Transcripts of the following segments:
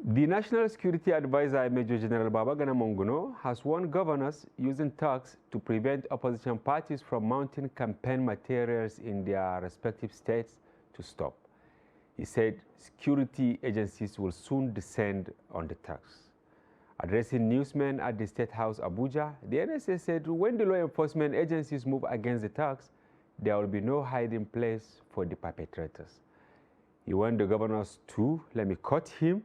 The National Security Advisor, Major General Babagana Monguno, has warned governors using tax to prevent opposition parties from mounting campaign materials in their respective states to stop. He said security agencies will soon descend on the tax. Addressing newsmen at the State House, Abuja, the NSA said when the law enforcement agencies move against the tax, there will be no hiding place for the perpetrators. He warned the governors to, let me quote him,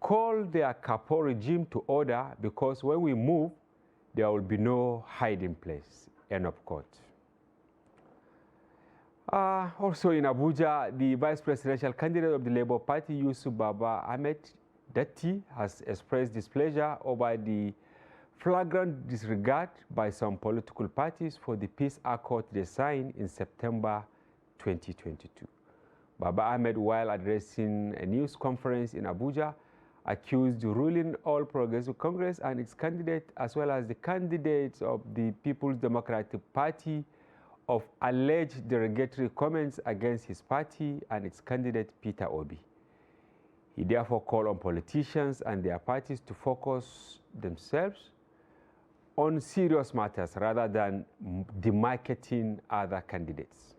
call their capo regime to order because when we move, there will be no hiding place, end of quote. Also in Abuja, the vice presidential candidate of the Labour Party, Yusuf Baba Ahmed Datti, has expressed displeasure over the flagrant disregard by some political parties for the peace accord they signed in September 2022. Baba Ahmed, while addressing a news conference in Abuja, accused the ruling All Progressive Congress and its candidate, as well as the candidates of the People's Democratic Party, of alleged derogatory comments against his party and its candidate, Peter Obi. He therefore called on politicians and their parties to focus themselves on serious matters rather than demarketing other candidates.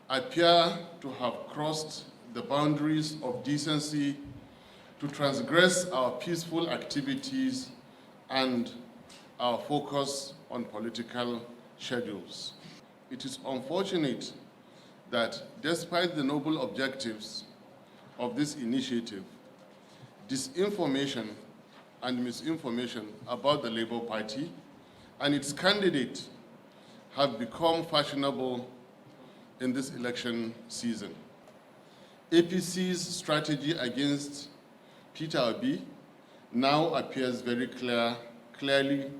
Appear to have crossed the boundaries of decency to transgress our peaceful activities and our focus on political schedules. It is unfortunate that despite the noble objectives of this initiative, disinformation and misinformation about the Labour Party and its candidate have become fashionable in this election season. APC's strategy against Peter Obi now appears very clearly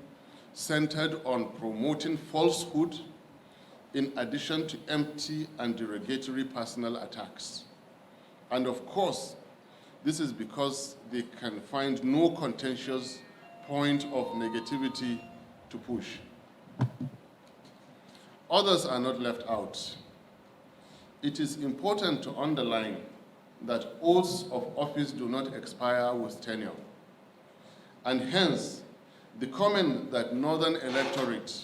centered on promoting falsehood in addition to empty and derogatory personal attacks. And of course, this is because they can find no contentious point of negativity to push. Others are not left out. It is important to underline that oaths of office do not expire with tenure. And hence, the comment that Northern electorate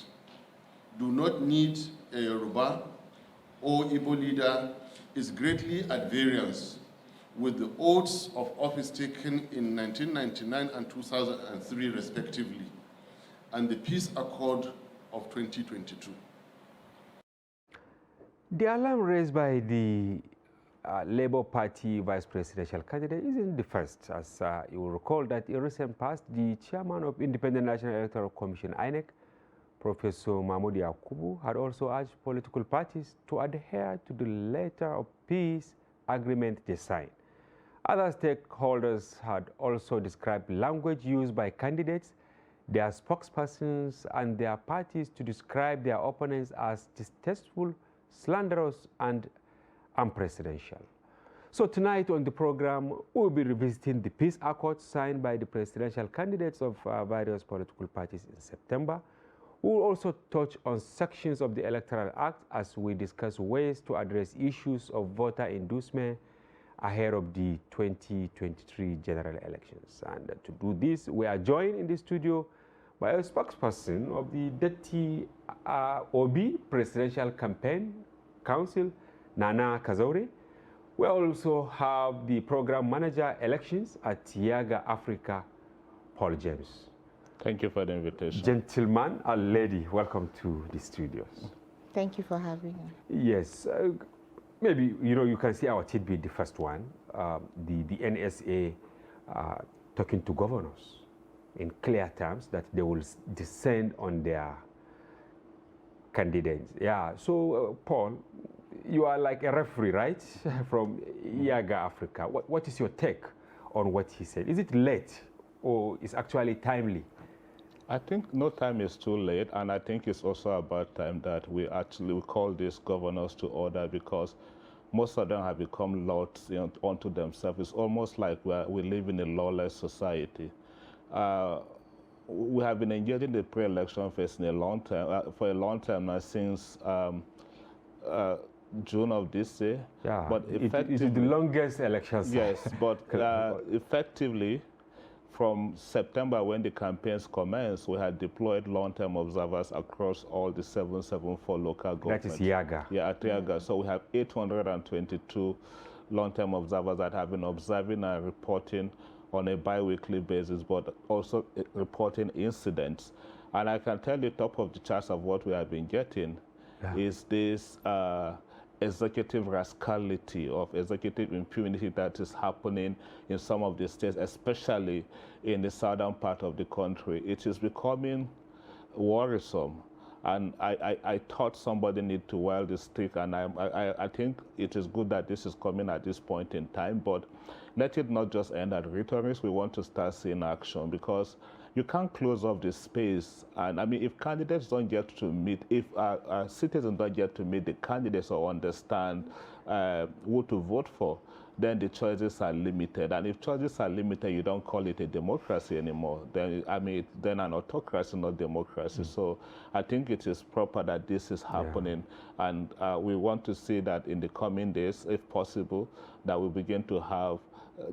do not need a Yoruba or Igbo leader is greatly at variance with the oaths of office taken in 1999 and 2003 respectively, and the Peace Accord of 2022. The alarm raised by the Labour Party vice presidential candidate isn't the first. As you will recall that in recent past, the chairman of Independent National Electoral Commission, INEC, Professor Mahmoud Yakubu, had also urged political parties to adhere to the letter of peace agreement they signed. Other stakeholders had also described language used by candidates, their spokespersons, and their parties to describe their opponents as distasteful, slanderous, and unpresidential. So tonight on the program, we'll be revisiting the peace accord signed by the presidential candidates of various political parties in September. We'll also touch on sections of the Electoral Act as we discuss ways to address issues of voter inducement ahead of the 2023 general elections. And to do this, we are joined in the studio by a spokesperson of the Datti Obi Presidential Campaign Council, Nana Kazaure. We also have the program manager elections at Yaga Africa, Paul James. Thank you for the invitation. Gentleman and lady, welcome to the studios. Thank you for having me. Yes, maybe you can see our tidbit, the first one, the NSA talking to governors in clear terms that they will descend on their candidates. Yeah, so Paul, you are like a referee, right, from Yaga Africa. What is your take on what he said? Is it late or is actually timely? I think no time is too late, and I think it's also about time that we actually call these governors to order, because most of them have become lords onto themselves. It's almost like we live in a lawless society. We have been engaged in the pre-election phase for a long time now, since June of this year. Yeah, but it is the longest election. Yes, but effectively, from September when the campaigns commenced, we had deployed long-term observers across all the 774 local governments. That is Yaga. Yeah, at Yaga. So we have 822 long-term observers that have been observing and reporting on a bi-weekly basis, but also reporting incidents. And I can tell you top of the charts of what we have been getting is this executive rascality of executive impunity that is happening in some of the states, especially in the southern part of the country. It is becoming worrisome. And I thought somebody need to wield the stick, and I think it is good that this is coming at this point in time, but let it not just end at rhetoric. We want to start seeing action, because you can't close off the space. And I mean, if candidates don't get to meet, if citizens don't get to meet the candidates or understand who to vote for, then the choices are limited. And if choices are limited, you don't call it a democracy anymore. Then, I mean, then an autocracy, not democracy. So I think it is proper that this is happening. And we want to see that in the coming days, if possible, that we begin to have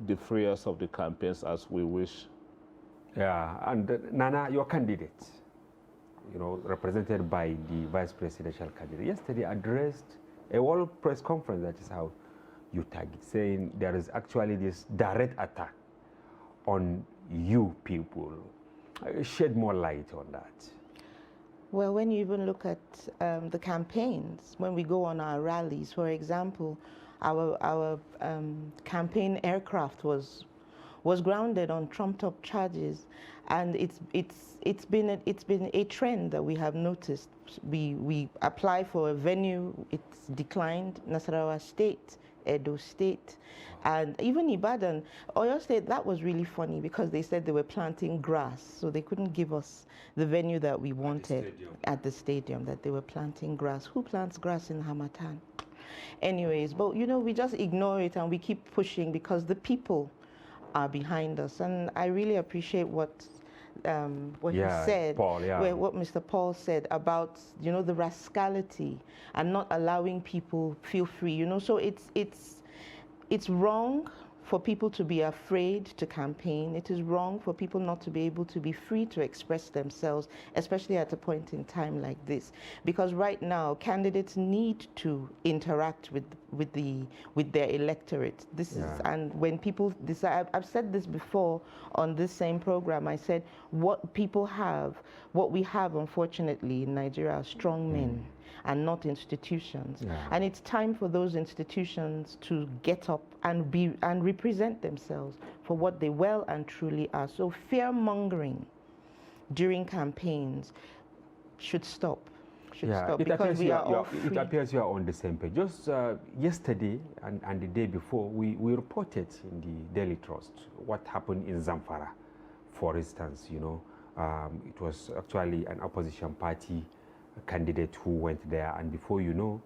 the freest of the campaigns as we wish. Yeah, and Nana, your candidate, you know, represented by the vice presidential candidate, yesterday addressed a world press conference, that is how you tag it, saying there is actually this direct attack on you people. Shed more light on that. Well, when you even look at the campaigns, when we go on our rallies, for example, our campaign aircraft was grounded on trumped-up charges, and it's been a trend that we have noticed. We apply for a venue, it's declined. Nasarawa State, Edo State, and even Ibadan, Oyo State. That was really funny because they said they were planting grass, so they couldn't give us the venue that we wanted at the stadium. That they were planting grass. Who plants grass in Hamatan? Anyways, but you know, we just ignore it and we keep pushing because the people are behind us. And I really appreciate what he said, Paul, what Mr. Paul said about, you know, the rascality and not allowing people feel free, you know. So it's wrong for people to be afraid to campaign. It is wrong for people not to be able to be free to express themselves, especially at a point in time like this. Because right now, candidates need to interact with their electorate. This is, and when people decide, I've said this before on this same program, I said what we have unfortunately in Nigeria are strong men and not institutions. And it's time for those institutions to get up and represent themselves for what they well and truly are. So fear-mongering during campaigns should stop. Because we are all free. It appears you are on the same page. Just yesterday and the day before, we reported in the Daily Trust what happened in Zamfara, for instance. You know, it was actually an opposition party candidate who went there, and before you know,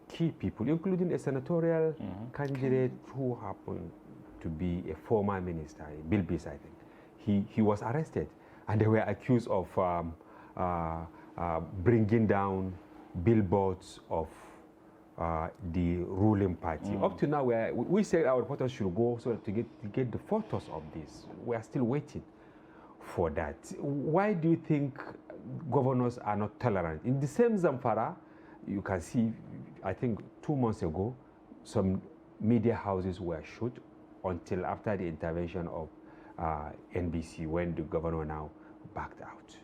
key people, including a senatorial candidate who happened to be a former minister, Bilbis, I think, he was arrested, and they were accused of bringing down billboards of the ruling party. Up to now, we say our reporters should go so to get the photos of this. We are still waiting for that. Why do you think governors are not tolerant? In the same Zamfara, you can see, I think 2 months ago, some media houses were shut until after the intervention of NBC, when the governor now backed out.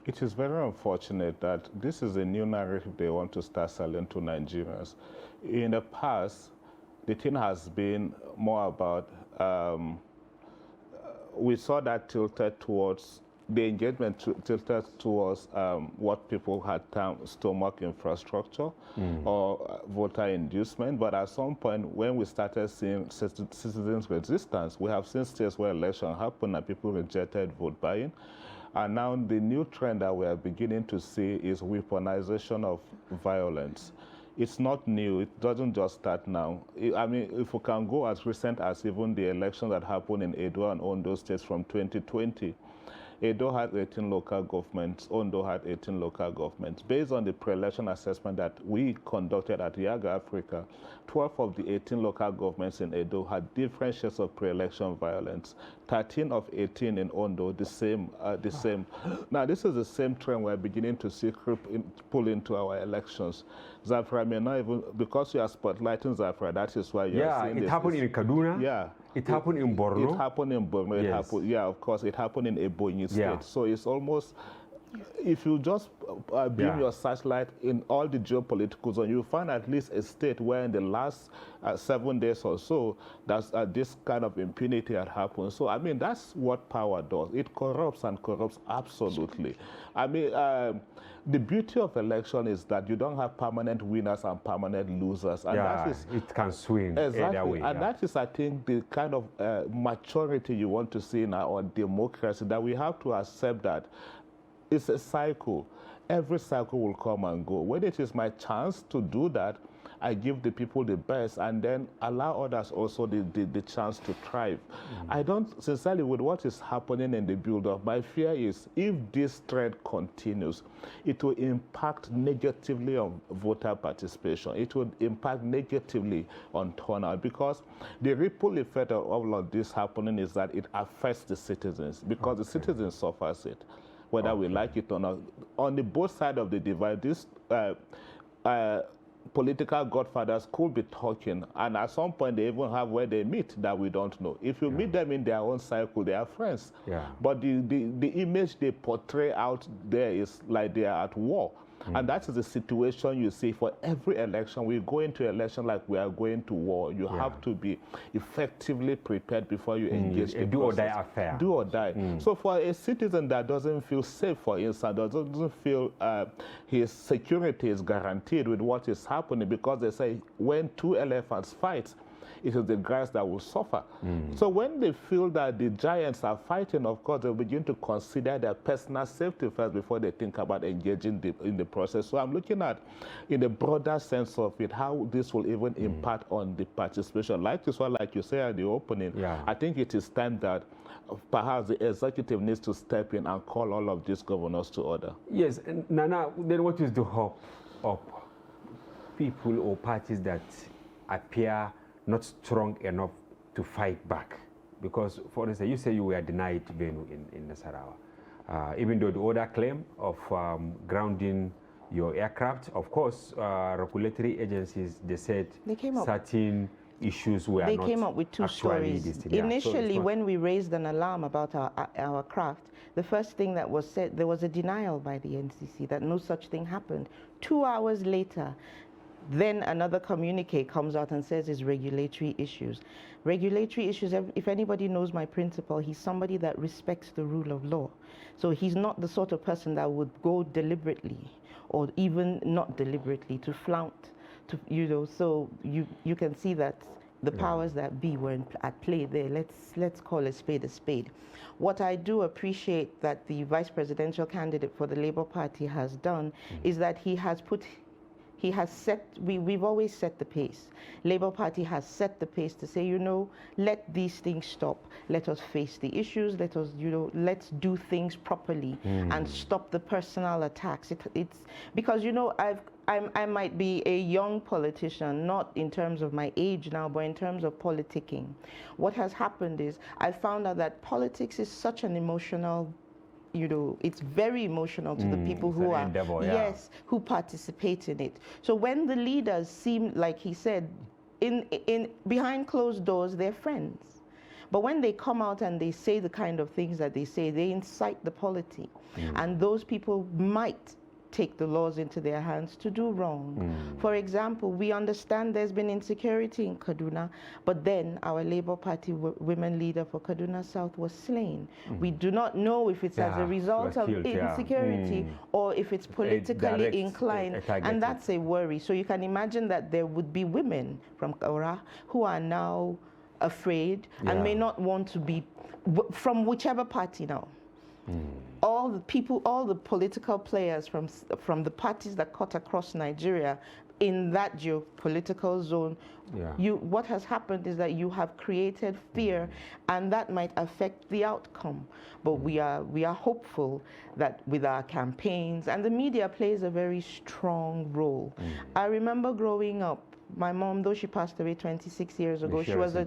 It is very unfortunate that this is a new narrative they want to start selling to Nigerians. In the past, the thing has been more about, we saw that tilted towards, the engagement tilted towards what people had termed stomach infrastructure or voter inducement. But at some point, when we started seeing citizens' resistance, we have seen states where election happened and people rejected vote buying. And now the new trend that we are beginning to see is weaponization of violence. It's not new. It doesn't just start now. I mean, if we can go as recent as even the election that happened in Edo and Ondo states from 2020, Edo had 18 local governments, Ondo had 18 local governments. Based on the pre-election assessment that we conducted at Yaga Africa, 12 of the 18 local governments in Edo had different shares of pre-election violence. 13 of 18 in Ondo, the same. Now, this is the same trend we're beginning to see pull into our elections. Zafra may not even, because you are spotlighting Zafra, that is why you are seeing this. Yeah, it happened in Kaduna. Yeah. It happened in Borno. It happened in Borno. Yes. It happened, yeah, of course, it happened in Ebonyi State. Yeah. So it's almost, if you just beam your searchlight in all the geopolitical zones, you find at least a state where in the last 7 days or so, that's, this kind of impunity had happened. So, I mean, that's what power does. It corrupts and corrupts absolutely. I mean, the beauty of election is that you don't have permanent winners and permanent losers. And that is, it can swing exactly, either way. And that is, I think, the kind of maturity you want to see in our democracy, that we have to accept that it's a cycle. Every cycle will come and go. When it is my chance to do that, I give the people the best and then allow others also the chance to thrive. I don't, sincerely, with what is happening in the build-up, my fear is if this trend continues, it will impact negatively on voter participation. It will impact negatively on turnout, because the ripple effect of all of this happening is that it affects the citizens, because the citizens suffers it, whether we like it or not. On the both sides of the divide, this political godfathers could be talking, and at some point they even have where they meet that we don't know. If you meet them in their own cycle, they are friends. But the image they portray out there is like they are at war. And that is the situation you see for every election. We go into election like we are going to war. You have to be effectively prepared before you engage the do or die affair. Do or die. So for a citizen that doesn't feel safe, for instance, doesn't feel his security is guaranteed with what is happening, because they say when two elephants fight, it is the grass that will suffer. So when they feel that the giants are fighting, of course, they'll begin to consider their personal safety first before they think about engaging in the process. So I'm looking at, in the broader sense of it, how this will even impact on the participation. Like this one, like you say at the opening, I think it is time that perhaps the executive needs to step in and call all of these governors to order. Yes, and Nana, then what is the hope of people or parties that appear not strong enough to fight back? Because, for instance, you say you were denied venue in Nasarawa. Even though the order claim of grounding your aircraft, of course, regulatory agencies, they said certain issues were they not came up with two stories. Initially, when we raised an alarm about our craft, the first thing that was said, there was a denial by the NCC that no such thing happened. 2 hours later, then another communique comes out and says it's regulatory issues. Regulatory issues, if anybody knows my principal, he's somebody that respects the rule of law. So he's not the sort of person that would go deliberately or even not deliberately to flout, so you can see that the powers that be were at play there. Let's call a spade a spade. What I do appreciate that the vice presidential candidate for the Labour Party has done is that he has set, we've always set the pace. Labour Party has set the pace to say, let these things stop. Let us face the issues. Let us, let's do things properly and stop the personal attacks. It's because, I might be a young politician, not in terms of my age now, but in terms of politicking. What has happened is I found out that politics is such an emotional, it's very emotional to the people who are, who participate in it. So when the leaders seem, like he said, in behind closed doors, they're friends. But when they come out and they say the kind of things that they say, they incite the polity. And those people might take the laws into their hands to do wrong. For example, we understand there's been insecurity in Kaduna, but then our Labour Party women leader for Kaduna South was slain. We do not know if it's as a result of insecurity or if it's politically inclined, and that's a worry. So you can imagine that there would be women from Kaura who are now afraid and may not want to be from whichever party now. all the people, all the political players from the parties that cut across Nigeria in that geopolitical zone, what has happened is that you have created fear, and that might affect the outcome. But we are hopeful that with our campaigns, and the media plays a very strong role. I remember growing up, my mom, though she passed away 26 years ago, she was a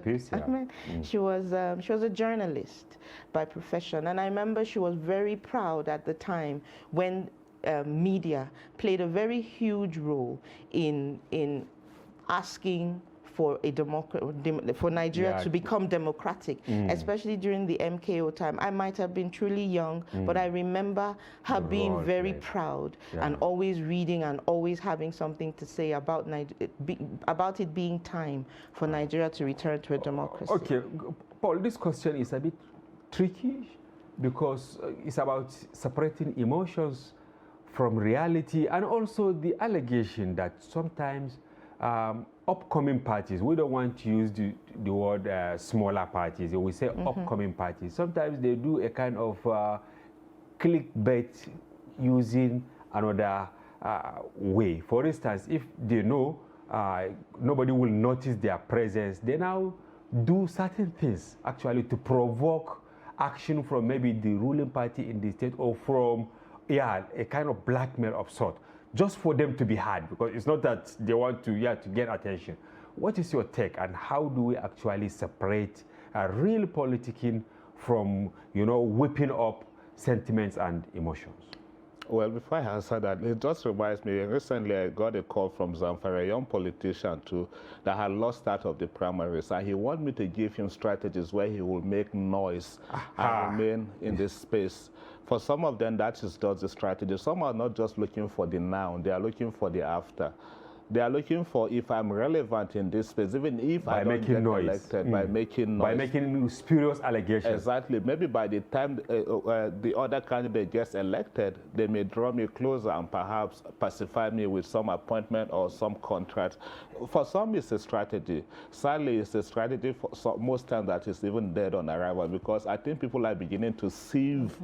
journalist by profession, and I remember she was very proud at the time when media played a very huge role in asking for for Nigeria to become democratic, especially during the MKO time. I might have been truly young, but I remember her being very proud and always reading and always having something to say about it being time for Nigeria to return to a democracy. Okay, Paul, this question is a bit tricky because it's about separating emotions from reality, and also the allegation that sometimes upcoming parties, we don't want to use the word smaller parties, we say upcoming parties, sometimes they do a kind of clickbait using another way. For instance, if they know nobody will notice their presence, they now do certain things actually to provoke action from maybe the ruling party in the state, or from a kind of blackmail of sort, just for them to be heard, because it's not that they want to get attention. What is your take, and how do we actually separate real politicking from, whipping up sentiments and emotions? Well, before I answer that, it just reminds me, recently I got a call from Zamfara, a young politician too, that had lost out of the primaries, and he wanted me to give him strategies where he will make noise and remain in this space. For some of them, that is just the strategy. Some are not just looking for the now, they are looking for the after. They are looking for if I'm relevant in this space, even if I don't get elected, by making noise. By making spurious allegations. Exactly. Maybe by the time the other candidate gets elected, they may draw me closer and perhaps pacify me with some appointment or some contract. For some, it's a strategy. Sadly, it's a strategy for most times that is even dead on arrival, because I think people are beginning to sieve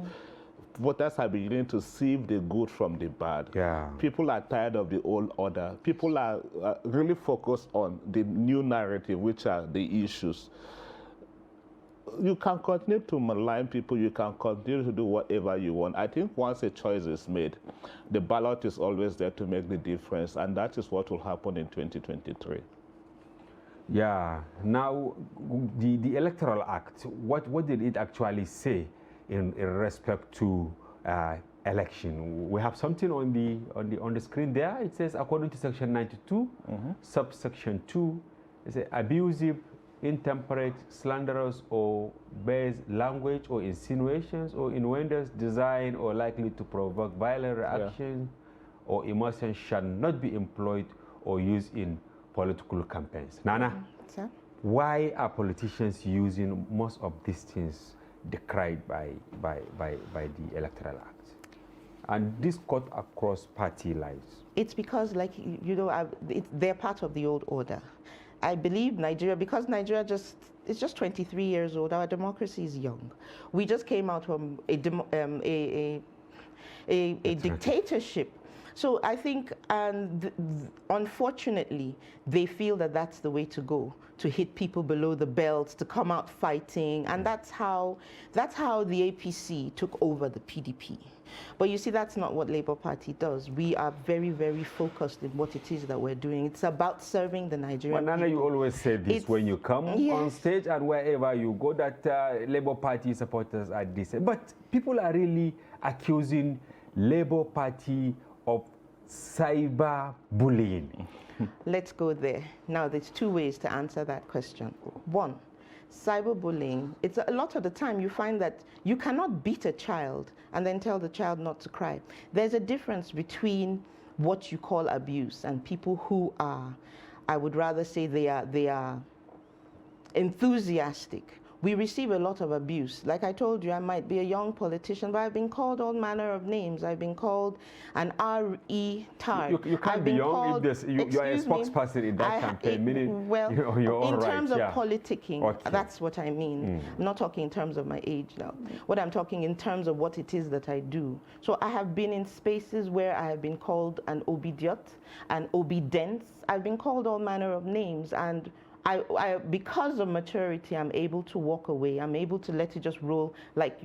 voters are beginning to sieve the good from the bad. People are tired of the old order. People are really focused on the new narrative, which are the issues. You can continue to malign people. You can continue to do whatever you want. I think once a choice is made, the ballot is always there to make the difference, and that is what will happen in 2023. Yeah. Now, the Electoral Act, what did it actually say in respect to election? We have something on the screen there. It says, according to Section 92, subsection 2, it says abusive, intemperate, slanderous, or base language or insinuations or innuendos designed or likely to provoke violent reaction or emotion shall not be employed or used in political campaigns. Nana, why are politicians using most of these things decried by the Electoral Act? And this cut across party lines. It's because, like, they're part of the old order. I believe Nigeria, because Nigeria it's just 23 years old, our democracy is young. We just came out from a dictatorship. So I think, unfortunately, they feel that that's the way to go, to hit people below the belt, to come out fighting, and that's how the APC took over the PDP. But you see, that's not what Labour Party does. We are very, very focused in what it is that we're doing. It's about serving the Nigerian people. Nana, you always say this when you come on stage and wherever you go, that Labour Party supporters are decent. But people are really accusing Labour Party of cyberbullying. Let's go there. Now, there's two ways to answer that question. One, cyberbullying, it's a lot of the time you find that you cannot beat a child and then tell the child not to cry. There's a difference between what you call abuse and people who are, I would rather say they are enthusiastic. we receive a lot of abuse. Like I told you, I might be a young politician, but I've been called all manner of names. I've been called an R.E. tard. You can't be young if you are a spokesperson in that campaign, meaning well, you're all in right. terms of politicking, okay. That's what I mean. I'm not talking in terms of my age now. What I'm talking in terms of what it is that I do. So I have been in spaces where I have been called an obidiot, an obidence. I've been called all manner of names, and I, because of maturity, I'm able to walk away. I'm able to let it just roll, like,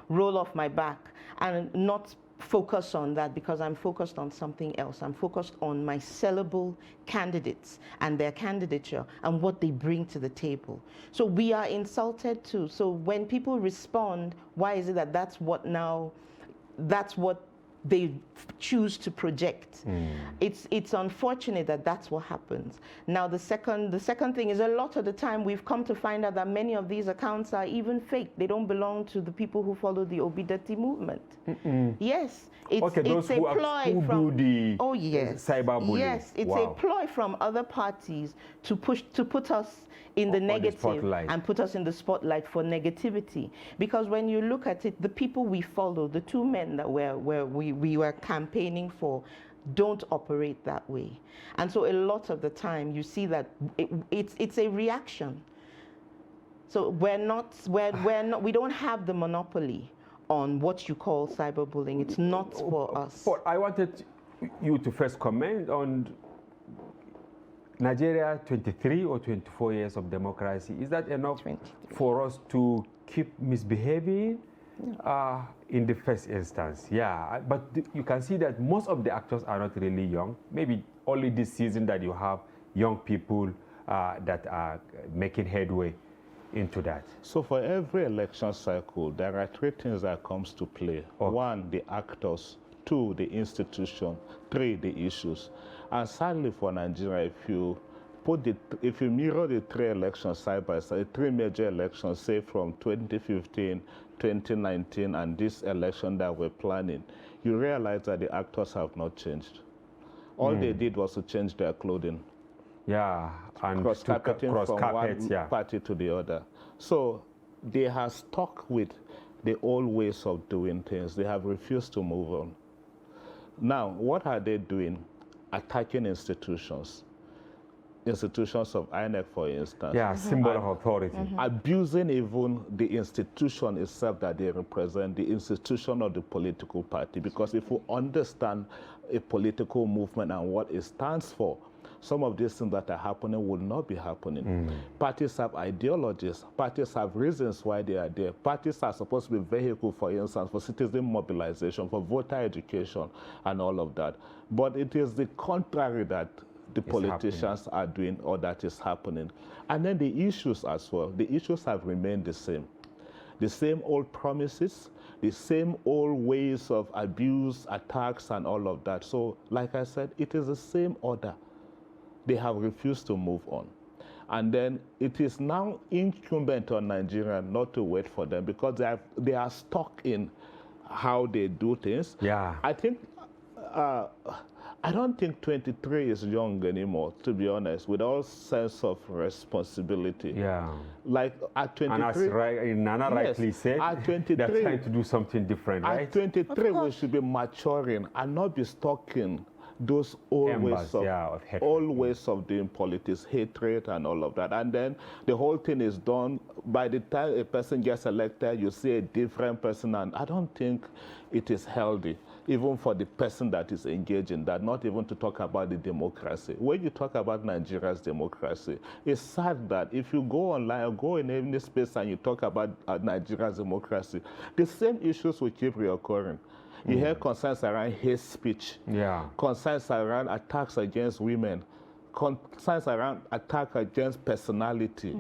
roll off my back and not focus on that, because I'm focused on something else. I'm focused on my sellable candidates and their candidature and what they bring to the table. So we are insulted too. So when people respond, why is it that that's what they choose to project? It's unfortunate that that's what happens. Now the second thing is, a lot of the time we've come to find out that many of these accounts are even fake. They don't belong to the people who follow the Obidati movement. Yes, it's a ploy from the cyberbullying. Yes, it's a ploy from other parties to put us in the negative and put us in the spotlight for negativity. Because when you look at it, the people we follow, the two men that we were campaigning for, don't operate that way. And so a lot of the time you see that it's a reaction. So we don't have the monopoly on what you call cyberbullying. It's not for us. But I wanted you to first comment on Nigeria, 23 or 24 years of democracy. Is that enough for us to keep misbehaving in the first instance? Yeah, but you can see that most of the actors are not really young. Maybe only this season that you have young people that are making headway into that. So for every election cycle, there are three things that comes to play. Okay. One, the actors. Two, the institution. Three, the issues. And sadly for Nigeria, if you mirror the three elections side by side, three major elections, say from 2015, 2019, and this election that we're planning, you realize that the actors have not changed. All they did was to change their clothing. Yeah, and cross-carpeting from one party to the other. So they have stuck with the old ways of doing things. They have refused to move on. Now, what are they doing? Attacking institutions. Institutions of INEC, for instance. Yeah, symbol of authority. Abusing even the institution itself that they represent, the institution of the political party. Because if you understand a political movement and what it stands for, some of these things that are happening will not be happening. Parties have ideologies. Parties have reasons why they are there. Parties are supposed to be vehicle, for instance, for citizen mobilization, for voter education, and all of that. But it is the contrary that the politicians are doing, or that is happening. And then the issues as well. The issues have remained the same. The same old promises, the same old ways of abuse, attacks, and all of that. So, like I said, it is the same order. They have refused to move on. And then it is now incumbent on Nigeria not to wait for them, because they are stuck in how they do things. Yeah. I think, I don't think 23 is young anymore, to be honest, with all sense of responsibility. Yeah. Like at 23. And as Nana rightly said, at 23, they're trying to do something different, right? At 23, we should be maturing and not be stuck in those old ways of doing politics, hatred and all of that. And then the whole thing is done. By the time a person gets elected, you see a different person, and I don't think it is healthy, even for the person that is engaged in that, not even to talk about the democracy. When you talk about Nigeria's democracy, it's sad that if you go online or go in any space and you talk about Nigeria's democracy, the same issues will keep reoccurring. You hear concerns around hate speech, concerns around attacks against women, concerns around attack against personality,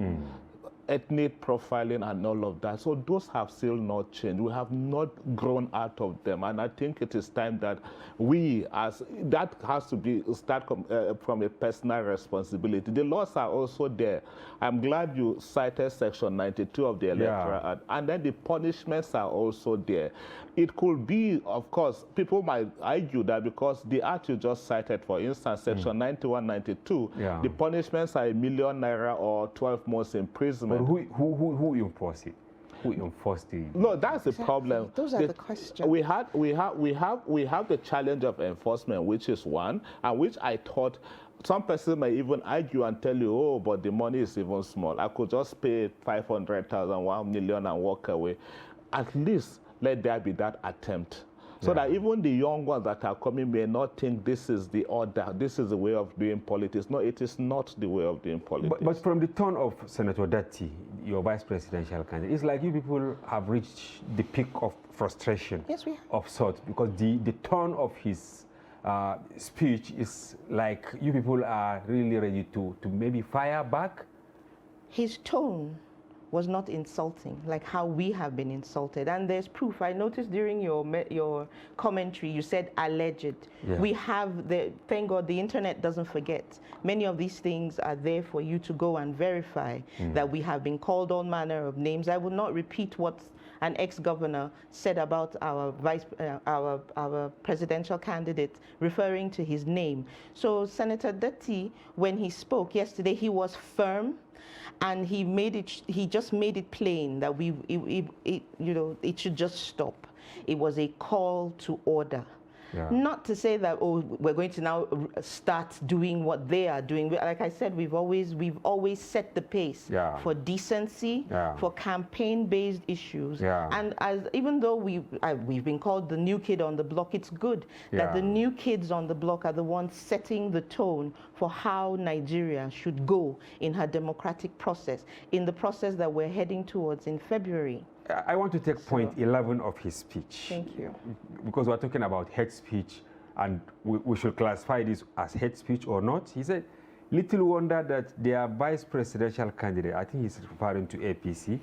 ethnic profiling and all of that. So those have still not changed. We have not grown out of them. And I think it is time that that has to start from a personal responsibility. The laws are also there. I'm glad you cited Section 92 of the Electoral Act. And then the punishments are also there. It could be, of course, people might argue that because the act you just cited, for instance, Section 91, 92, the punishments are ₦1 million or 12 months imprisonment. who enforced it? Who enforced it? No, that's the problem. Those are the questions. We have the challenge of enforcement, which is one, and which I thought some person may even argue and tell you, oh, but the money is even small. I could just pay 500,000, 1 million and walk away. At least let there be that attempt. So that even the young ones that are coming may not think this is the order, this is the way of doing politics. No, it is not the way of doing politics. But from the tone of Senator Datti, your vice presidential candidate, it's like you people have reached the peak of frustration. Yes, we have. Of sorts, because the tone of his speech is like you people are really ready to maybe fire back. His tone was not insulting, like how we have been insulted. And there's proof. I noticed during your commentary, you said alleged. Yeah. We have thank God the internet doesn't forget. Many of these things are there for you to go and verify that we have been called all manner of names. I will not repeat what an ex-governor said about our presidential candidate, referring to his name. So Senator Datti, when he spoke yesterday, he was firm. And he just made it plain that it should just stop. It was a call to order. Yeah. Not to say that, oh, we're going to now start doing what they are doing. Like I said, we've always set the pace for decency, for campaign-based issues. And even though we've been called the new kid on the block, it's good that the new kids on the block are the ones setting the tone for how Nigeria should go in her democratic process, in the process that we're heading towards in February. I want to take point 11 of his speech. Thank you. Because we're talking about hate speech, and we should classify this as hate speech or not. He said, little wonder that their vice presidential candidate, I think he's referring to APC,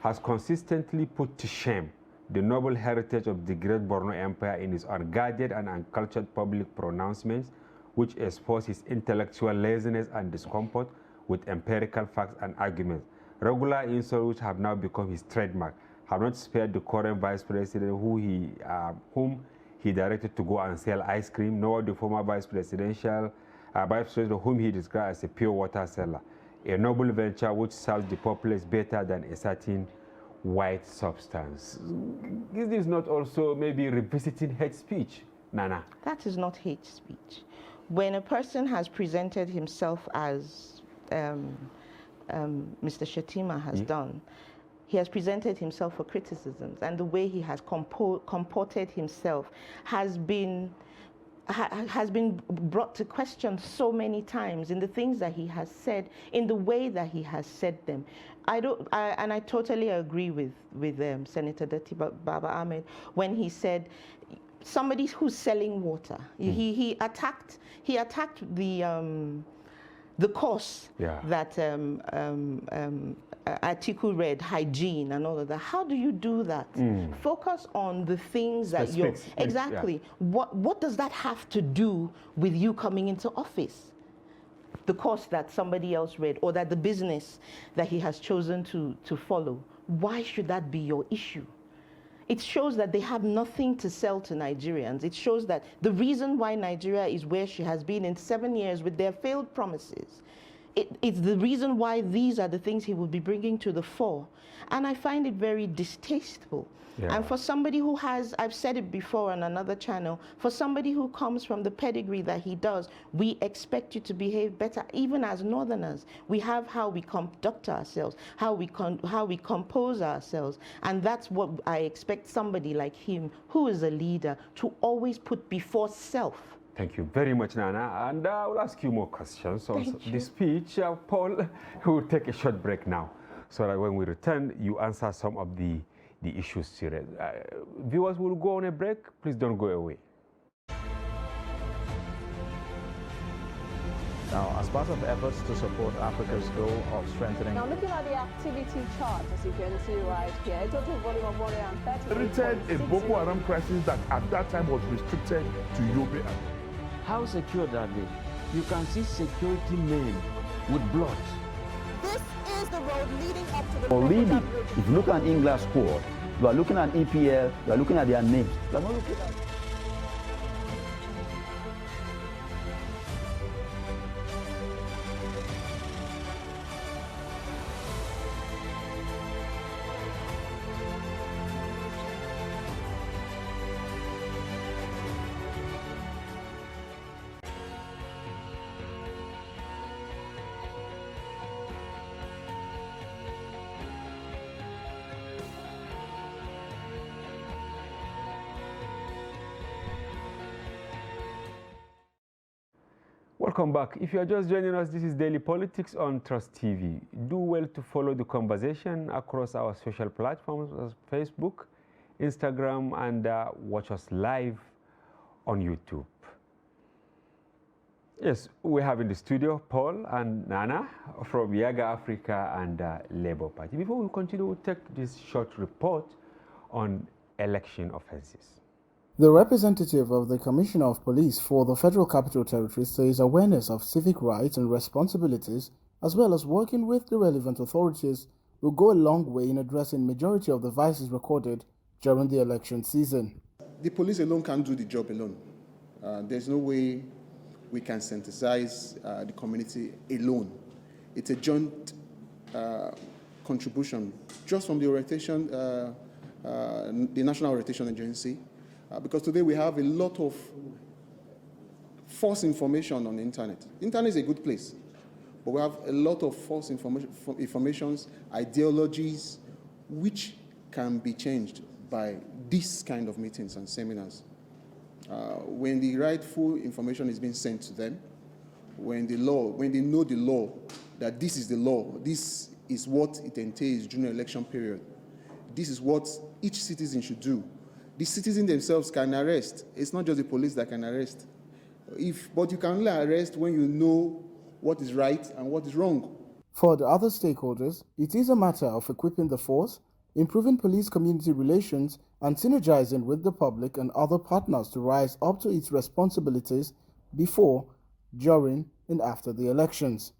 has consistently put to shame the noble heritage of the great Borno Empire in his unguarded and uncultured public pronouncements, which expose his intellectual laziness and discomfort with empirical facts and arguments. Regular insults, which have now become his trademark, have not spared the current vice president whom he directed to go and sell ice cream, nor the former vice president whom he described as a pure water seller, a noble venture which serves the populace better than a certain white substance. Is this not also maybe revisiting hate speech, Nana? That is not hate speech. When a person has presented himself as Mr. Shettima has done, he has presented himself for criticisms, and the way he has comported himself has been brought to question so many times in the things that he has said, in the way that he has said them. I totally agree with Senator Datti Baba Ahmed when he said somebody who's selling water. He attacked the course that Atiku read, hygiene and all of that. How do you do that? Focus on the things that you're... Exactly. What does that have to do with you coming into office? The course that somebody else read, or that the business that he has chosen to follow. Why should that be your issue? It shows that they have nothing to sell to Nigerians. It shows that the reason why Nigeria is where she has been in 7 years with their failed promises, it's the reason why these are the things he will be bringing to the fore. And I find it very distasteful. And for somebody who has, I've said it before on another channel, for somebody who comes from the pedigree that he does, we expect you to behave better. Even as Northerners, we have how we conduct ourselves, how we compose ourselves. And that's what I expect somebody like him, who is a leader, to always put before self. Thank you very much, Nana. And I will ask you more questions on the speech. Paul, we will take a short break now, so that when we return, you answer some of the issues here. Viewers will go on a break. Please don't go away. Now, as part of efforts to support Africa's goal of strengthening... Now, looking at the activity chart, as you can see right here, a total volume of 130... A Boko Haram crisis that at that time was restricted to Yobe. How secure are they? You can see security men with blood. This is the road leading up to the... Or really, if you look at England squad, you are looking at EPL, you are looking at their names. You are not looking at... Welcome back. If you are just joining us, this is Daily Politics on Trust TV. Do well to follow the conversation across our social platforms as Facebook, Instagram, and watch us live on YouTube. Yes, we have in the studio Paul and Nana from Yaga Africa and Labour Party. Before we continue, we'll take this short report on election offences. The representative of the Commissioner of Police for the Federal Capital Territory says awareness of civic rights and responsibilities, as well as working with the relevant authorities, will go a long way in addressing majority of the vices recorded during the election season. The police alone can't do the job alone. There's no way we can synthesize the community alone. It's a joint contribution just from the orientation, the National Orientation Agency, because today we have a lot of false information on the internet. The internet is a good place, but we have a lot of false informations, ideologies, which can be changed by this kind of meetings and seminars. When the rightful information is being sent to them, when they know the law, that this is the law, this is what it entails during the election period, this is what each citizen should do. The citizens themselves can arrest. It's not just the police that can arrest. But you can only arrest when you know what is right and what is wrong. For the other stakeholders, it is a matter of equipping the force, improving police-community relations, and synergizing with the public and other partners to rise up to its responsibilities before, during, and after the elections.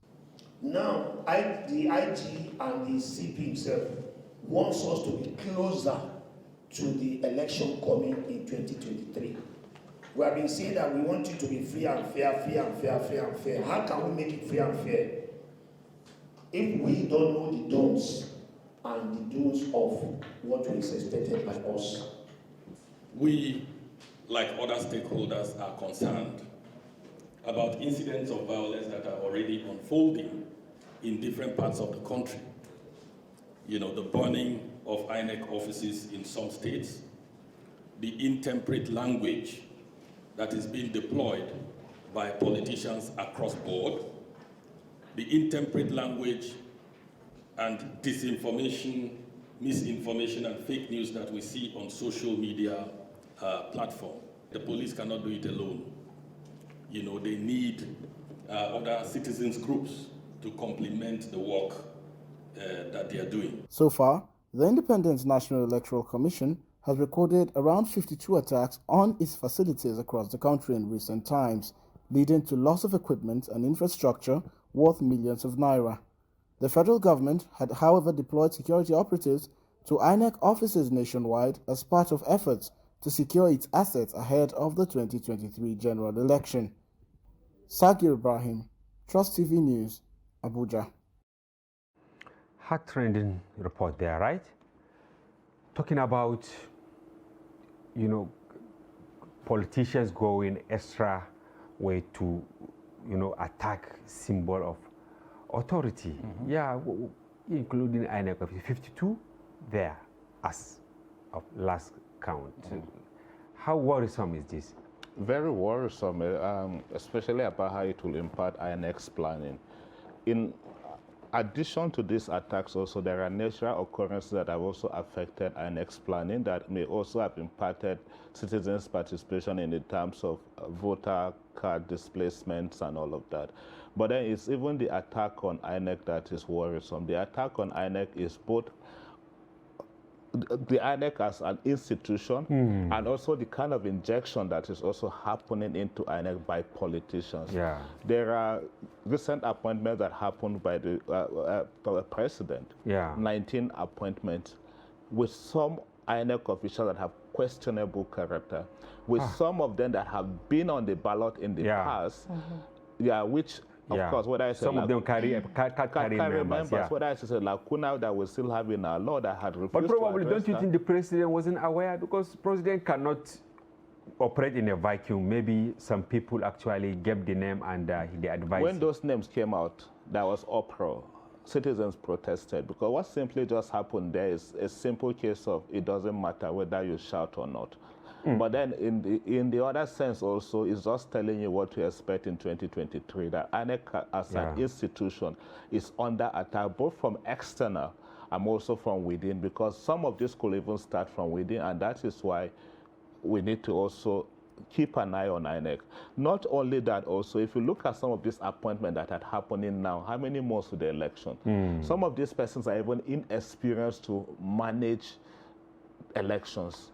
Now, the IG and the CP himself wants us to be closer to the election coming in 2023. We have been saying that we want it to be free and fair, free and fair, fair and fair. How can we make it free and fair if we don't know the don'ts and the do's of what is expected by us? We, like other stakeholders, are concerned about incidents of violence that are already unfolding in different parts of the country. You know, the burning of INEC offices in some states, the intemperate language that is being deployed by politicians across board, the intemperate language and disinformation, misinformation and fake news that we see on social media platform. The police cannot do it alone. You know, they need other citizens groups to complement the work that they are doing. So far, the Independent National Electoral Commission has recorded around 52 attacks on its facilities across the country in recent times, leading to loss of equipment and infrastructure worth millions of naira. The federal government had, however, deployed security operatives to INEC offices nationwide as part of efforts to secure its assets ahead of the 2023 general election. Sagir Ibrahim, Trust TV News, Abuja. Hot trending report there, right? Talking about, you know, politicians going extra way to, you know, attack symbol of authority. Yeah, including INEC, 52 there as of last count. How worrisome is this? Very worrisome, especially about how it will impact INEC's planning. In addition to these attacks, also there are natural occurrences that have also affected INEC's planning that may also have impacted citizens' participation in the terms of voter card displacements and all of that. But then it's even the attack on INEC that is worrisome. The attack on INEC is both the INEC as an institution and also the kind of injection that is also happening into INEC by politicians. Yeah. There are recent appointments that happened by the president, 19 appointments, with some INEC officials that have questionable character, with some of them that have been on the ballot in the past, which of course, whether it's some of them carry members, whether it's a lacuna that we still have in our law that had refused. But probably, don't you think the president wasn't aware? Because the president cannot operate in a vacuum. Maybe some people actually gave the name and the advice. When those names came out, there was uproar. Citizens protested because what simply just happened there is a simple case of it doesn't matter whether you shout or not. But then in the other sense also, it's just telling you what to expect in 2023, that INEC as an institution is under attack, both from external and also from within, because some of this could even start from within, and that is why we need to also keep an eye on INEC. Not only that, also, if you look at some of these appointments that are happening now, how many months to the election? Some of these persons are even inexperienced to manage elections.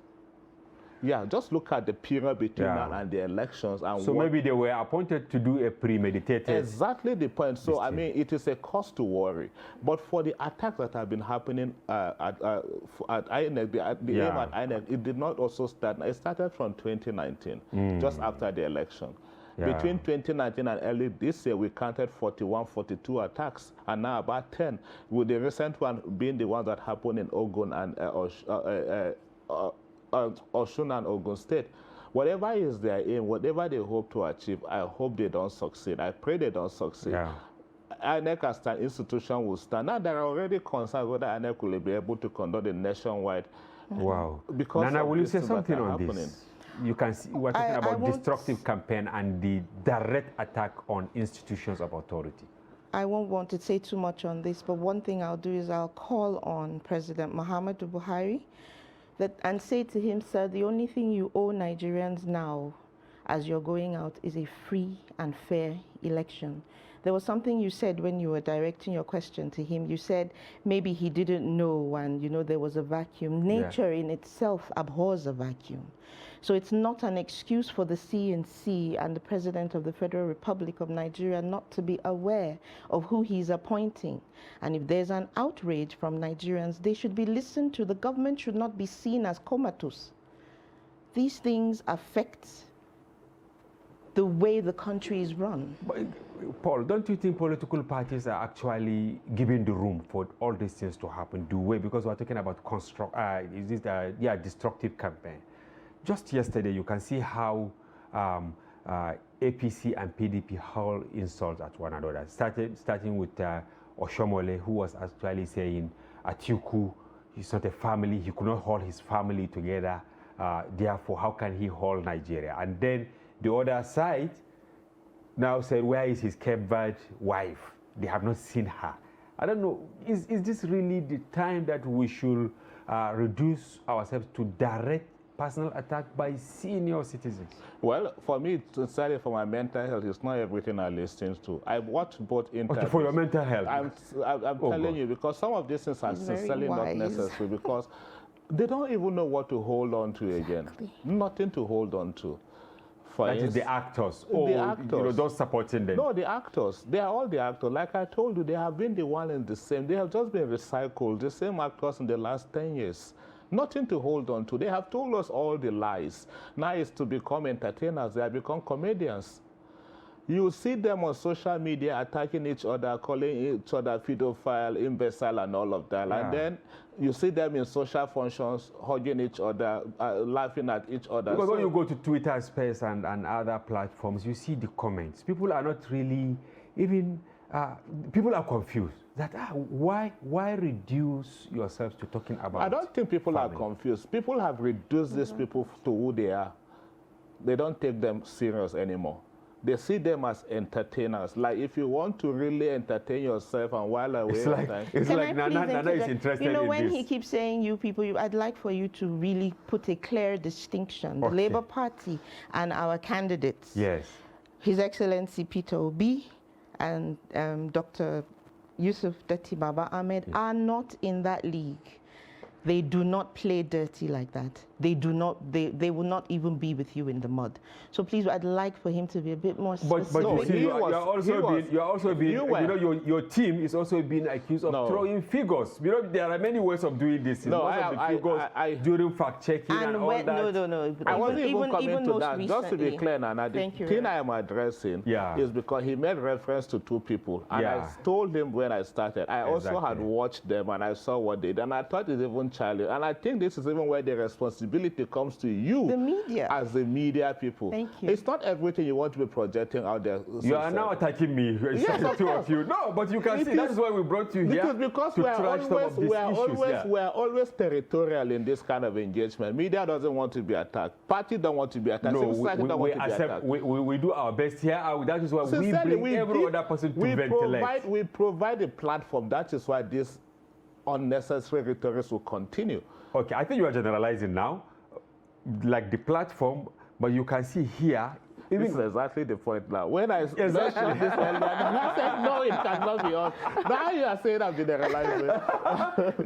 Yeah, just look at the period between now and the elections. And so maybe they were appointed to do a premeditated... Exactly the point. So, I mean, it is a cause to worry. But for the attacks that have been happening at INEC, the aim at INEC, it did not also start. It started from 2019, just after the election. Between 2019 and early this year, we counted 41, 42 attacks, and now about 10, with the recent one being the one that happened in Ogun and Osun and Ogun State. Whatever is their aim, whatever they hope to achieve, I hope they don't succeed. I pray they don't succeed. INEC as an institution will stand. Now, there are already concerns whether INEC will be able to conduct a nationwide. Because Nana, will you say something on this? You can see we're talking about destructive campaign and the direct attack on institutions of authority. I won't want to say too much on this, but one thing I'll do is I'll call on President Muhammadu Buhari and say to him, sir, the only thing you owe Nigerians now as you're going out is a free and fair election. There was something you said when you were directing your question to him. You said maybe he didn't know and, you know, there was a vacuum. Nature in itself abhors a vacuum. So it's not an excuse for the CNC and the President of the Federal Republic of Nigeria not to be aware of who he's appointing. And if there's an outrage from Nigerians, they should be listened to. The government should not be seen as comatose. These things affect the way the country is run. But, Paul, don't you think political parties are actually giving the room for all these things to happen? Because we're talking about destructive campaign. Just yesterday, you can see how APC and PDP hurl insults at one another. Starting with Oshomole, who was actually saying Atiku, he's not a family, he could not hold his family together, therefore how can he hold Nigeria? And then the other side now said, where is his Cape Verde wife? They have not seen her. I don't know, is this really the time that we should reduce ourselves to direct personal attack by senior citizens? Well, for me, sincerely, for my mental health, it's not everything I listen to. I watch both interviews. Okay, for your mental health? I'm telling you, because some of these things are sincerely not necessary, because they don't even know what to hold on to again. Nothing to hold on to. That is the actors. The actors. You know, those supporting them. No, the actors. They are all the actors. Like I told you, they have been the one and the same. They have just been recycled, the same actors in the last 10 years. Nothing to hold on to. They have told us all the lies. Now it's to become entertainers. They have become comedians. You see them on social media attacking each other, calling each other pedophile, imbecile, and all of that. And then you see them in social functions, hugging each other, laughing at each other. Because when you go to Twitter Space and other platforms, you see the comments. People are not really even, people are confused. That why reduce yourselves to talking about I don't think people family. Are confused. People have reduced these people to who they are. They don't take them serious anymore. They see them as entertainers. Like if you want to really entertain yourself and while away, it's like Nana is interested in this. You know, when he keeps saying you people, I'd like for you to really put a clear distinction. The Labour Party and our candidates. Yes. His Excellency Peter Obi and Dr. Yusuf Datti Baba Ahmed are not in that league. They do not play dirty like that. They do not. They will not even be with you in the mud. So please, I'd like for him to be a bit more specific. But you see, you're also being. You know, your team is also being accused of throwing figures. You know, there are many ways of doing this. No, during fact checking and all that. No. I wasn't even coming to that. Recently. Just to be clear, Nana, the thing I am addressing is because he made reference to two people, and I told him when I started. I also had watched them and I saw what they did, and I thought it's even own child. And I think this is even where the responsibility comes to you, the media, as the media people. Thank you. It's not everything you want to be projecting out there. You are now attacking me. Yes, the two of you. No, but you can see that's why we brought you here. Because to we are always territorial in this kind of engagement. Media doesn't want to be attacked. Party don't want to be attacked. No, we do our best here. That is why we bring every other person to ventilate. We provide a platform. That is why this unnecessary rhetoric will continue. Okay, I think you are generalizing now, like the platform, but you can see here. This is exactly the point now. When I mentioned this earlier, I said, no, it cannot be us. Now you are saying I'm generalizing.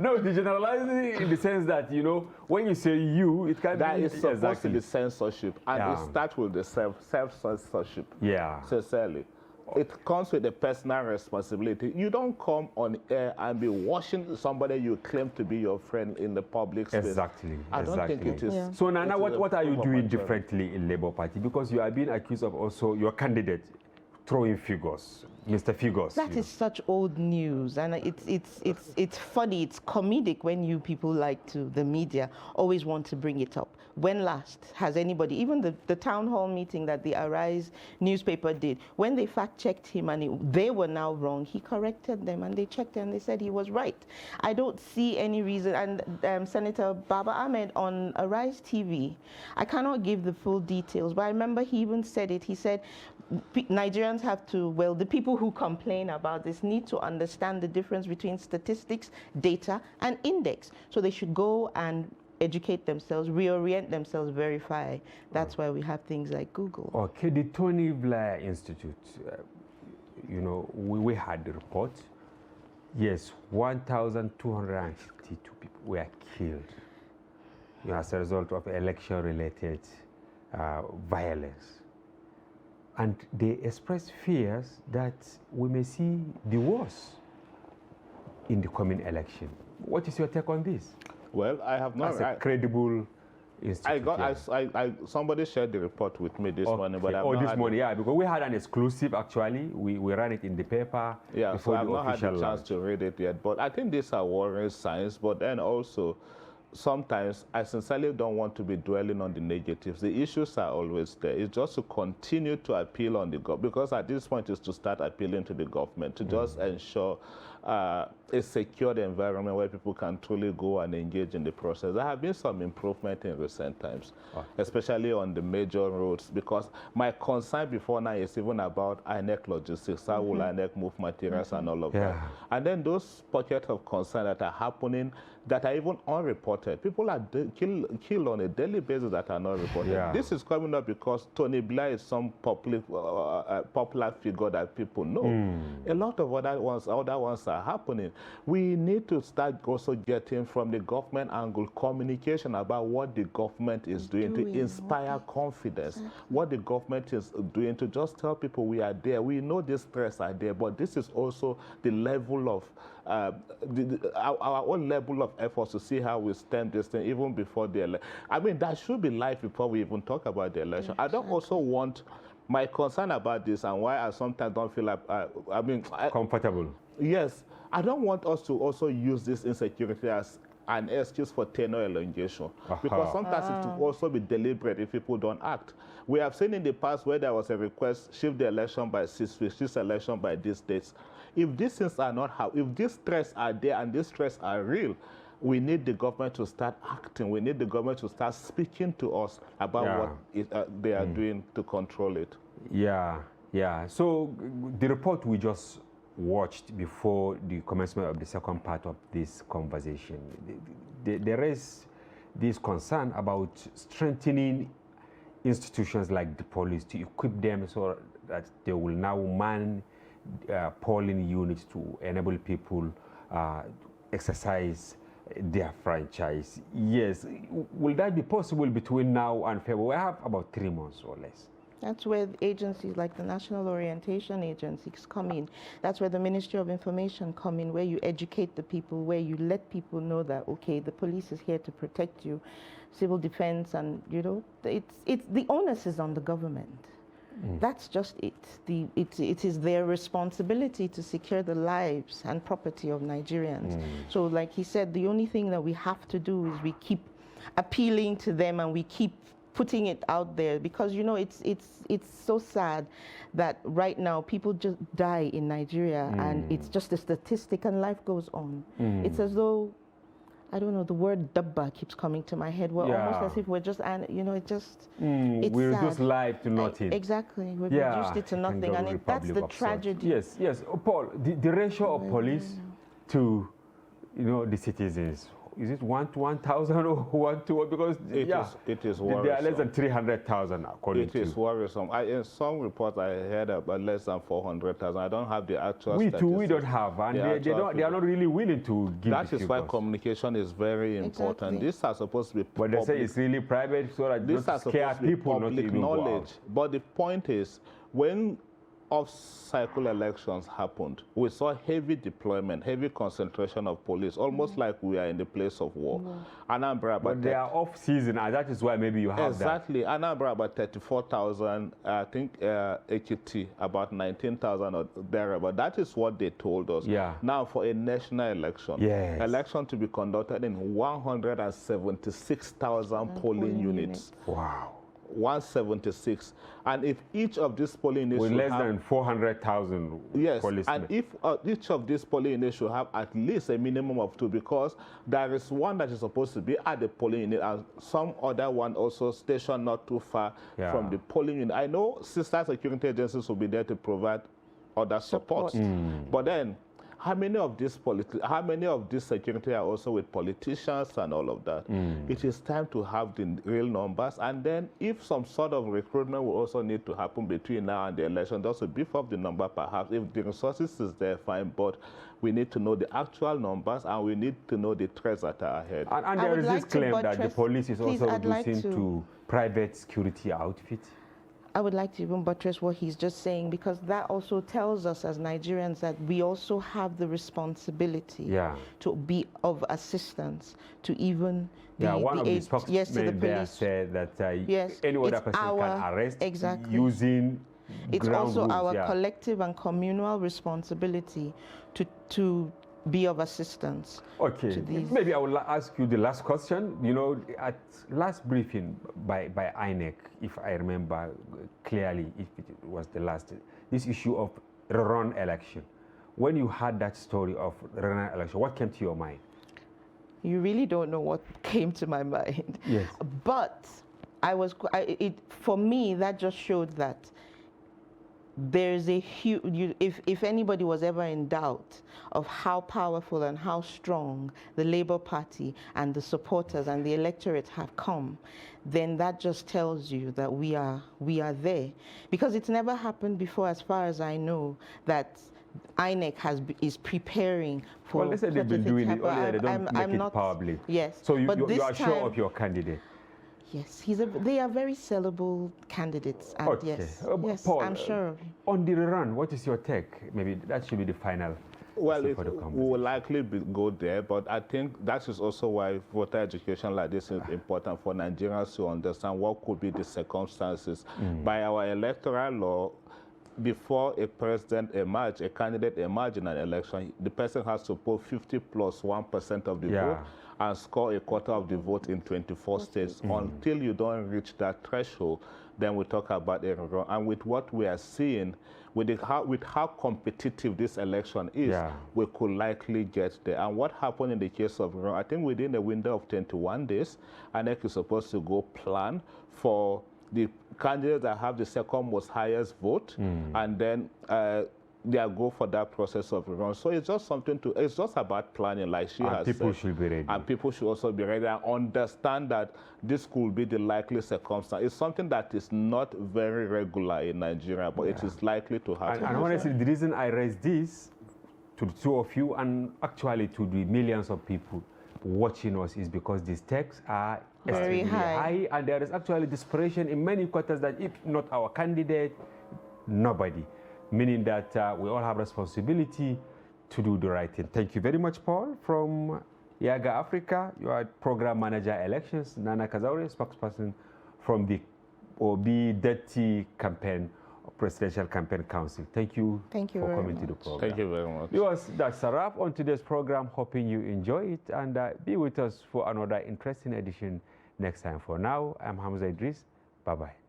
No, the generalizing in the sense that, you know, when you say you, it can that be... That is supposed to be censorship. And it starts with the self-censorship. Yeah. Sincerely. It comes with a personal responsibility. You don't come on air and be washing somebody you claim to be your friend in the public space. Exactly. I don't think it is. Yeah. So Nana, what are you doing differently in Labour Party? Because you are being accused of also your candidate throwing figures, Mr. Figures. That is such old news, and it's funny, it's comedic when you people like to, the media, always want to bring it up. When last has anybody, even the town hall meeting that the Arise newspaper did, when they fact-checked him and they were now wrong, he corrected them and they checked and they said he was right. I don't see any reason, and Senator Baba Ahmed on Arise TV, I cannot give the full details, but I remember he even said it, he said, Nigerians have to, well, the people who complain about this need to understand the difference between statistics, data, and index. So they should go and educate themselves, reorient themselves, verify. That's why we have things like Google. Okay, the Tony Blair Institute, you know, we had the report. Yes, 1,252 people were killed, you know, as a result of election-related violence. And they expressed fears that we may see the worst in the coming election. What is your take on this? Well, I have not. As a credible institute. Somebody shared the report with me this morning, but I've not this morning, yeah, because we had an exclusive actually. We ran it in the paper. Yeah, before so I've not had the chance launch. to read it yet. But I think these are worrying signs. But then also, sometimes I sincerely don't want to be dwelling on the negatives. The issues are always there. It's just to continue to appeal on the government, because at this point is to start appealing to the government to just ensure a secured environment where people can truly go and engage in the process. There have been some improvement in recent times, especially on the major roads, because my concern before now is even about INEC logistics. How will INEC move materials and all of that? And then those pockets of concern that are happening that are even unreported. People are killed on a daily basis that are not reported. This is coming up because Tony Blair is some popular figure that people know. A lot of other ones are happening. We need to start also getting from the government angle communication about what the government is doing to inspire confidence, what the government is doing to just tell people we are there. We know these threats are there, but this is also the level of our own level of efforts to see how we stem this thing even before the election. I mean, that should be live before we even talk about the election. I don't also want, my concern about this and why I sometimes don't feel like, comfortable. Yes, I don't want us to also use this insecurity as an excuse for tenure elongation, because sometimes it will also be deliberate if people don't act. We have seen in the past where there was a request, shift the election by 6 weeks, this election by these dates. If these things are not how, if these threats are there and these threats are real, we need the government to start acting. We need the government to start speaking to us about what they are doing to control it. Yeah. So the report we just watched before the commencement of the second part of this conversation, there is this concern about strengthening institutions like the police to equip them so that they will now man polling units to enable people exercise their franchise. Yes, will that be possible between now and February? We have about 3 months or less. That's where agencies like the National Orientation Agencies come in. That's where the Ministry of Information come in, where you educate the people, where you let people know that, okay, the police is here to protect you, civil defense, and, you know, it's the onus is on the government, That's just it. It is their responsibility to secure the lives and property of Nigerians. So like he said, the only thing that we have to do is we keep appealing to them and we keep putting it out there, because you know it's so sad that right now people just die in Nigeria and it's just a statistic and life goes on. It's as though, I don't know, the word dabba keeps coming to my head. We're almost as if we're just, and you know, it just, it's we sad. reduce life to nothing. Exactly, we reduced it to nothing, and that's the tragedy. Yes, yes. Paul, the ratio of police to, you know, the citizens, is it 1 to 1,000 or 1 to 1? Because it is worrisome. There are less than 300,000 according to. It is worrisome. In some reports I heard about less than 400,000. I don't have the actual We statistics. too, we don't have, and they are not really willing to give. That is why communication is very important. These are supposed to be but they say it's really private, so that these are scare people not to even go out. But the point is, when off-cycle elections happened, we saw heavy deployment, heavy concentration of police, almost like we are in the place of war. Anambra, but they are off-season, and that is why maybe you have exactly. Anambra, about 34,000, I think Ekiti, about 19,000 or there. But that is what they told us. Now, for a national election, election to be conducted in 176,000 polling units. Wow. 176, and if each of these polling units with less than 400,000 policemen. And if each of these polling units should have at least a minimum of 2, because there is one that is supposed to be at the polling unit and some other one also stationed not too far from the polling unit. I know sister security agencies will be there to provide other support. But then, how many of these security are also with politicians and all of that? It is time to have the real numbers, and then if some sort of recruitment will also need to happen between now and the election, just to beef up the number perhaps. If the resources is there, fine, but we need to know the actual numbers and we need to know the threats that are ahead. And there is this claim that the police is also reducing to private security outfits. I would like to even buttress what he's just saying, because that also tells us as Nigerians that we also have the responsibility to be of assistance to even one of the spokesmen there said that any other person can arrest using it's ground also rules, our collective and communal responsibility to be of assistance. Okay, maybe I will ask you the last question. You know, at last briefing by INEC, if I remember clearly, if it was the last, this issue of rerun election. When you had that story of rerun election, what came to your mind? You really don't know what came to my mind. Yes. But for me, that just showed that there's a huge, if anybody was ever in doubt of how powerful and how strong the Labour Party and the supporters and the electorate have come, then that just tells you that we are there. Because it's never happened before, as far as I know, that INEC is preparing for. Well, they said they've been doing it earlier. They don't make it public. Yes. So you are sure of your candidate? Yes, they are very sellable candidates, and yes, Paul, I'm sure of it. On the run, what is your take? Maybe that should be the final. Well, it will likely go there, but I think that is also why voter education like this is important for Nigerians to understand what could be the circumstances. By our electoral law, before a president emerges, a candidate emerges in an election, the person has to put 50 plus 1% of the vote and score a quarter of the vote in 24 states. Until you don't reach that threshold, then we talk about a run. And with what we are seeing, with how competitive this election is, we could likely get there. And what happened in the case of run, I think within a window of 21 days, INEC is supposed to go plan for the candidates that have the second most highest vote, and then they'll go for that process of run. So it's just it's just about planning, like she has said. People should be ready. And people should also be ready and understand that this could be the likely circumstance. It's something that is not very regular in Nigeria, but it is likely to happen. And honestly, the reason I raised this to the two of you, and actually to the millions of people watching us, is because the stakes are very high, and there is actually desperation in many quarters that if not our candidate, nobody. Meaning that we all have responsibility to do the right thing. Thank you very much, Paul, from Yaga Africa. You are Program Manager Elections. Nana Kazaure, spokesperson from the OB30 campaign Presidential Campaign Council. Thank you, for coming to the program. Thank you very much. Viewers, that's a wrap on today's program. Hoping you enjoy it and be with us for another interesting edition next time. For now, I'm Hamza Idris. Bye-bye.